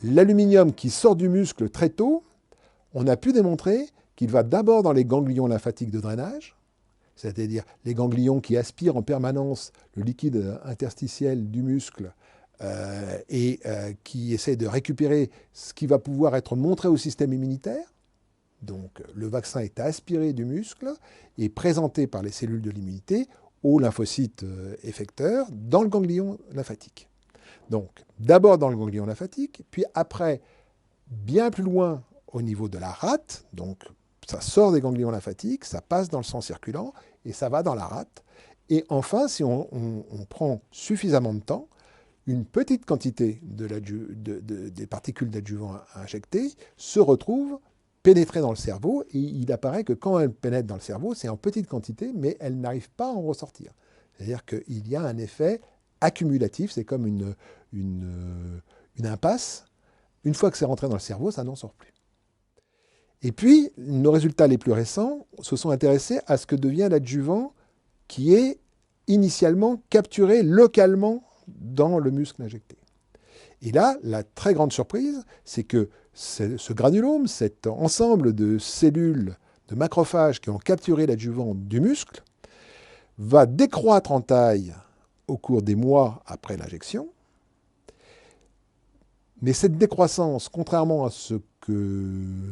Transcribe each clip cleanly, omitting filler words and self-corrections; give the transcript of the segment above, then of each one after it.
L'aluminium qui sort du muscle très tôt, on a pu démontrer qu'il va d'abord dans les ganglions lymphatiques de drainage, c'est-à-dire les ganglions qui aspirent en permanence le liquide interstitiel du muscle qui essaient de récupérer ce qui va pouvoir être montré au système immunitaire. Donc le vaccin est aspiré du muscle et présenté par les cellules de l'immunité aux lymphocytes effecteurs dans le ganglion lymphatique. Donc d'abord dans le ganglion lymphatique, puis après, bien plus loin au niveau de la rate, donc ça sort des ganglions lymphatiques, ça passe dans le sang circulant et ça va dans la rate. Et enfin, si on prend suffisamment de temps, une petite quantité des particules d'adjuvant injectées se retrouve pénétrée dans le cerveau, et il apparaît que quand elle pénètre dans le cerveau, c'est en petite quantité, mais elle n'arrive pas à en ressortir. C'est-à-dire qu'il y a un effet accumulatif, c'est comme une impasse. Une fois que c'est rentré dans le cerveau, ça n'en sort plus. Et puis, nos résultats les plus récents se sont intéressés à ce que devient l'adjuvant qui est initialement capturé localement dans le muscle injecté. Et là, la très grande surprise, c'est que ce granulome, cet ensemble de cellules, de macrophages qui ont capturé l'adjuvant du muscle, va décroître en taille au cours des mois après l'injection. Mais cette décroissance, contrairement à ce que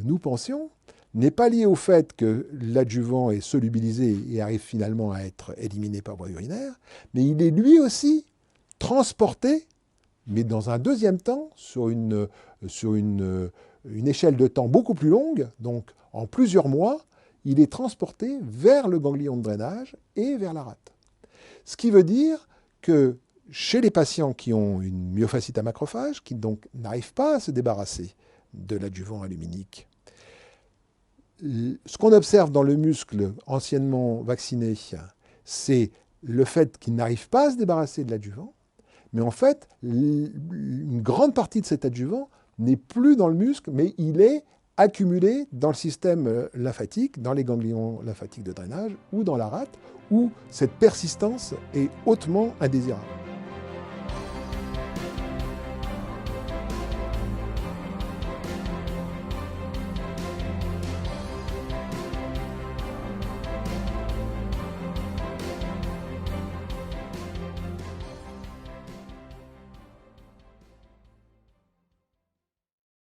nous pensions, n'est pas liée au fait que l'adjuvant est solubilisé et arrive finalement à être éliminé par voie urinaire, mais il est lui aussi transporté, mais dans un deuxième temps, sur une échelle de temps beaucoup plus longue, donc en plusieurs mois, il est transporté vers le ganglion de drainage et vers la rate. Ce qui veut dire que chez les patients qui ont une myofascite à macrophages, qui donc n'arrivent pas à se débarrasser de l'adjuvant aluminique, ce qu'on observe dans le muscle anciennement vacciné, c'est le fait qu'il n'arrive pas à se débarrasser de l'adjuvant, mais en fait, une grande partie de cet adjuvant n'est plus dans le muscle, mais il est accumulé dans le système lymphatique, dans les ganglions lymphatiques de drainage ou dans la rate, où cette persistance est hautement indésirable.